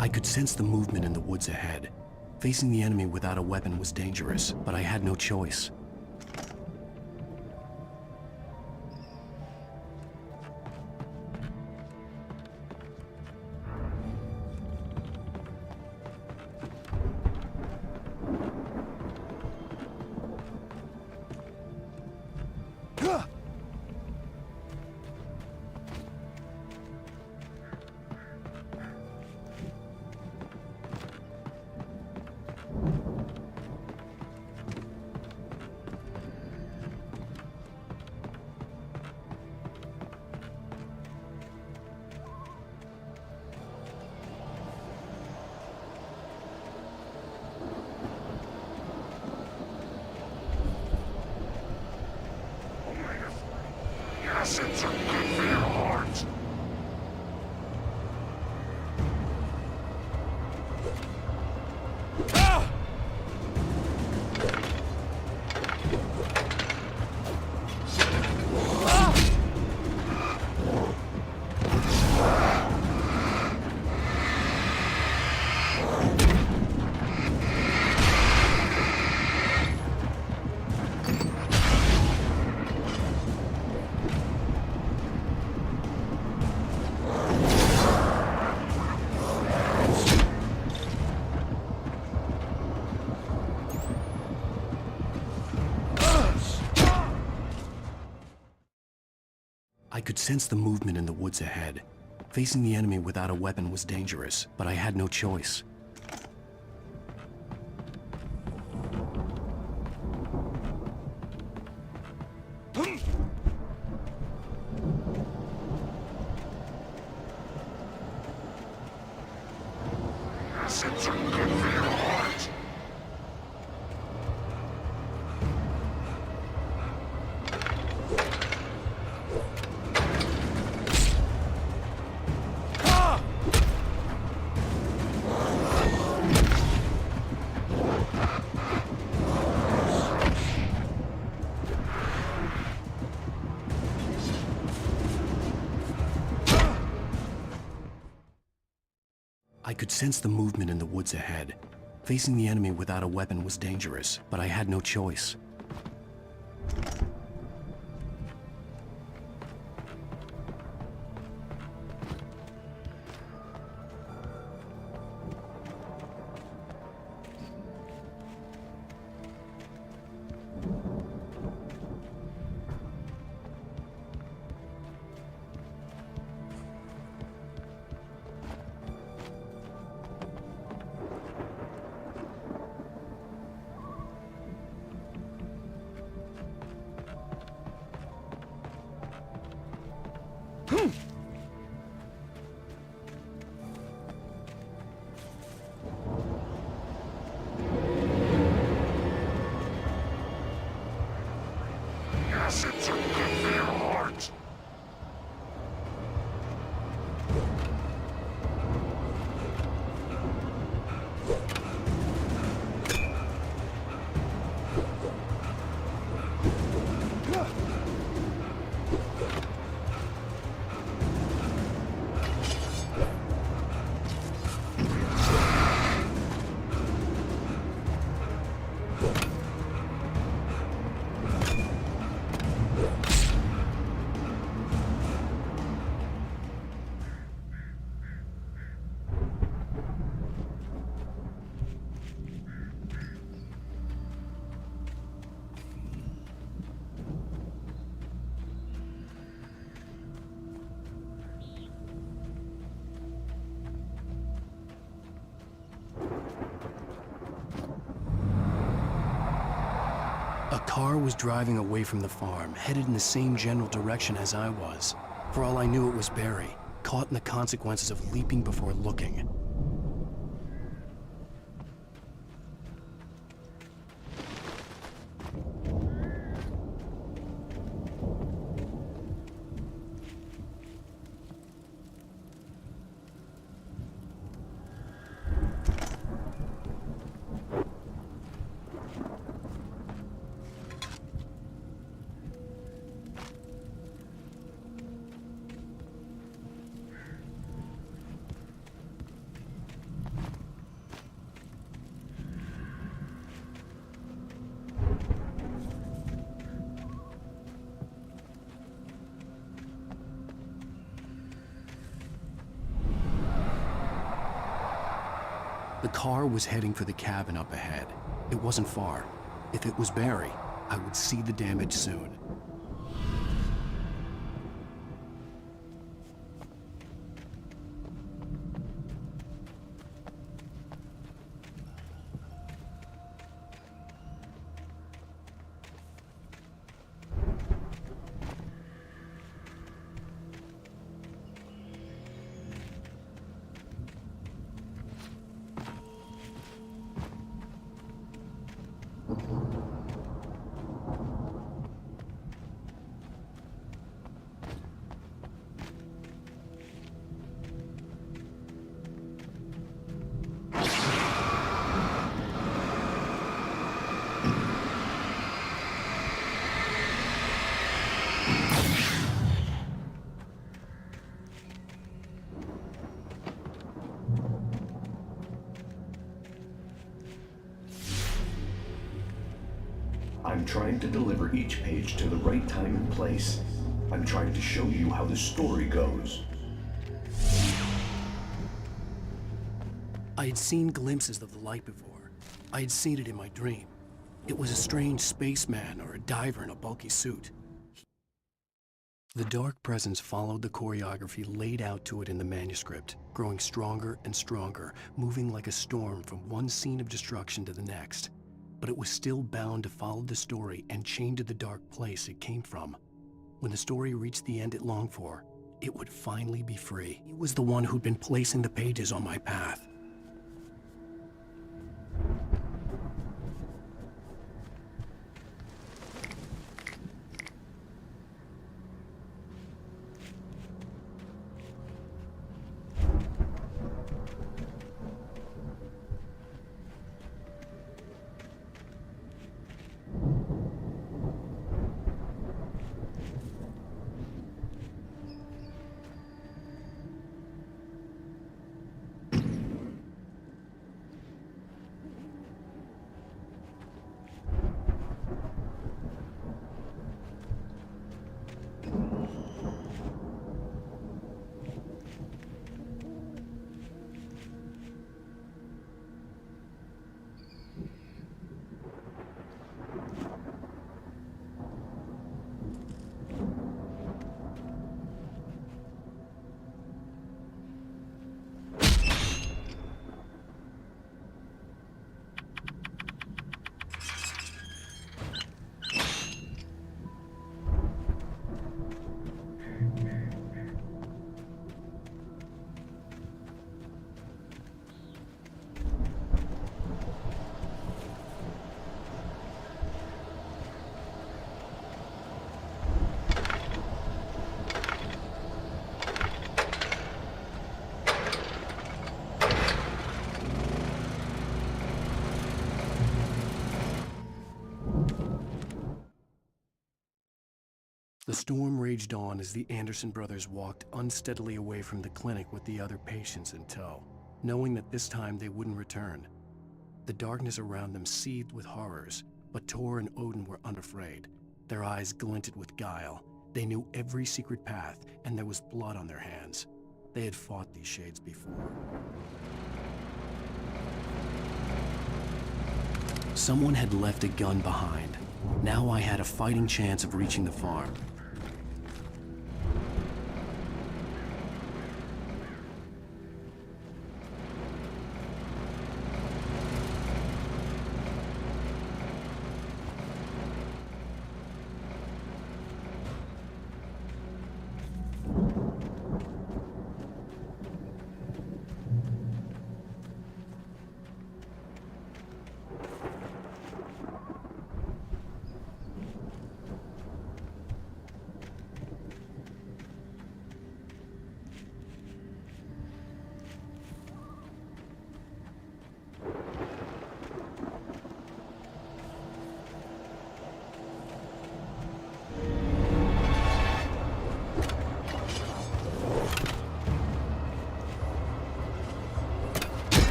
I could sense the movement in the woods ahead. Facing the enemy without a weapon was dangerous, but I had no choice. I could sense the movement in the woods ahead. Facing the enemy without a weapon was dangerous, but I had no choice. I could sense the movement in the woods ahead. Facing the enemy without a weapon was dangerous, but I had no choice. A car was driving away from the farm, headed in the same general direction as I was. For all I knew, it was Barry, caught in the consequences of leaping before looking. The car was heading for the cabin up ahead. It wasn't far. If it was Barry, I would see the damage soon. I'm trying to deliver each page to the right time and place. I'm trying to show you how the story goes. I had seen glimpses of the light before. I had seen it in my dream. It was a strange spaceman or a diver in a bulky suit. The dark presence followed the choreography laid out to it in the manuscript, growing stronger and stronger, moving like a storm from one scene of destruction to the next. But it was still bound to follow the story and chained to the dark place it came from. When the story reached the end it longed for, it would finally be free. He was the one who'd been placing the pages on my path. The storm raged on as the Anderson brothers walked unsteadily away from the clinic with the other patients in tow, knowing that this time they wouldn't return. The darkness around them seethed with horrors, but Tor and Odin were unafraid. Their eyes glinted with guile. They knew every secret path, and there was blood on their hands. They had fought these shades before. Someone had left a gun behind. Now I had a fighting chance of reaching the farm.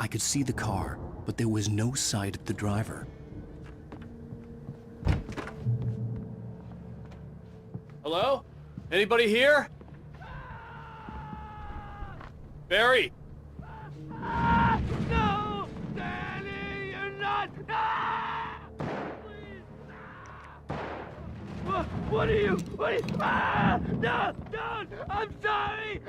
I could see the car, but there was no sight of the driver. Hello? Anybody here? Barry! No! Danny, you're not! What are you? No! Don't! I'm sorry!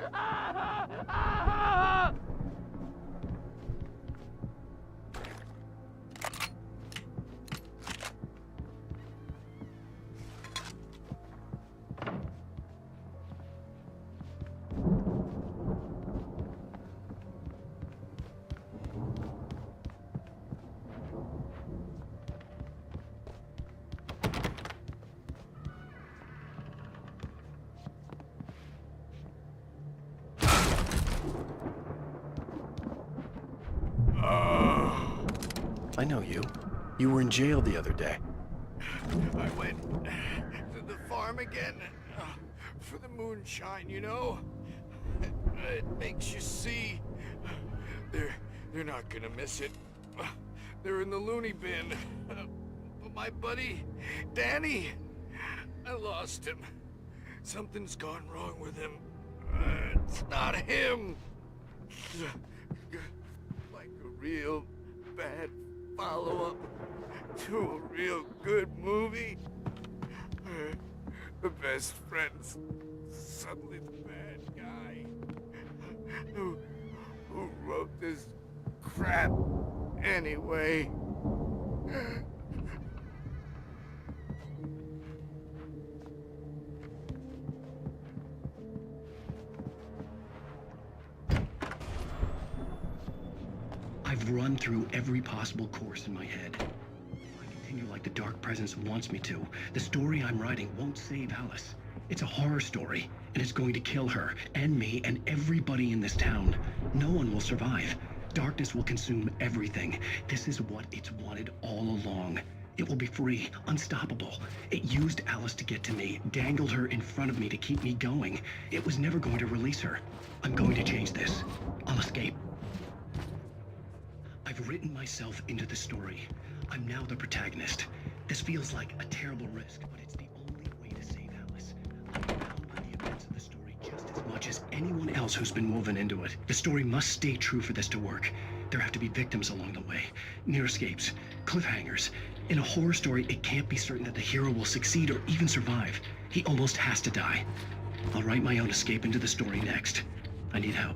I know you. You were in jail the other day. I went to the farm again for the moonshine, you know? It makes you see. They're not gonna miss it. They're in the loony bin. But my buddy, Danny, I lost him. Something's gone wrong with him. It's not him. Like a real bad follow-up to a real good movie. The best friend's suddenly the bad guy. Who wrote this crap anyway? I've run through every possible course in my head. If I continue like the Dark Presence wants me to, the story I'm writing won't save Alice. It's a horror story, and it's going to kill her, and me, and everybody in this town. No one will survive. Darkness will consume everything. This is what it's wanted all along. It will be free, unstoppable. It used Alice to get to me, dangled her in front of me to keep me going. It was never going to release her. I'm going to change this. I'll escape. I've written myself into the story. I'm now the protagonist. This feels like a terrible risk, but it's the only way to save Alice. I'm bound by the events of the story just as much as anyone else who's been woven into it. The story must stay true for this to work. There have to be victims along the way, near escapes, cliffhangers. In a horror story, it can't be certain that the hero will succeed or even survive. He almost has to die. I'll write my own escape into the story next. I need help.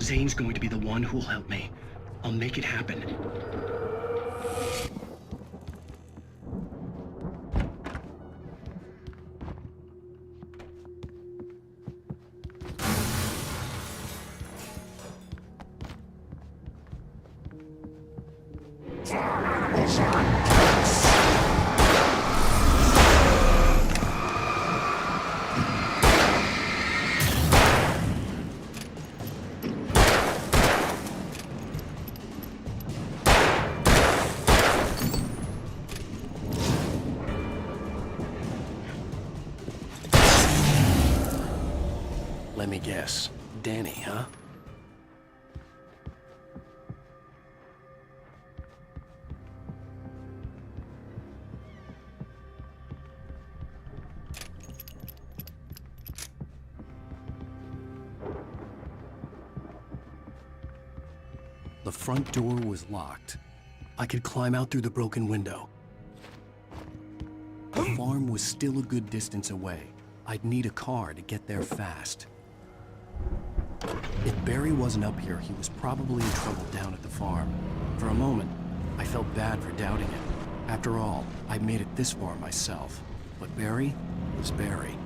Zane's going to be the one who'll help me. I'll make it happen. Let me guess. Danny, huh? The front door was locked. I could climb out through the broken window. The farm was still a good distance away. I'd need a car to get there fast. If Barry wasn't up here, he was probably in trouble down at the farm. For a moment, I felt bad for doubting it. After all, I made it this far myself. But Barry was Barry.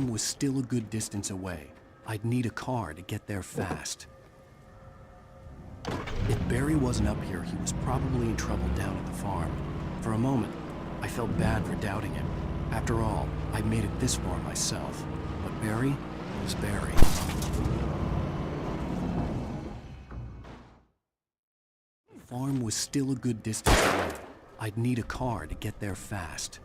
farm was still a good distance away. I'd need a car to get there fast. If Barry wasn't up here, he was probably in trouble down at the farm. For a moment, I felt bad for doubting him. After all, I'd made it this far myself. But Barry was Barry. The farm was still a good distance away. I'd need a car to get there fast.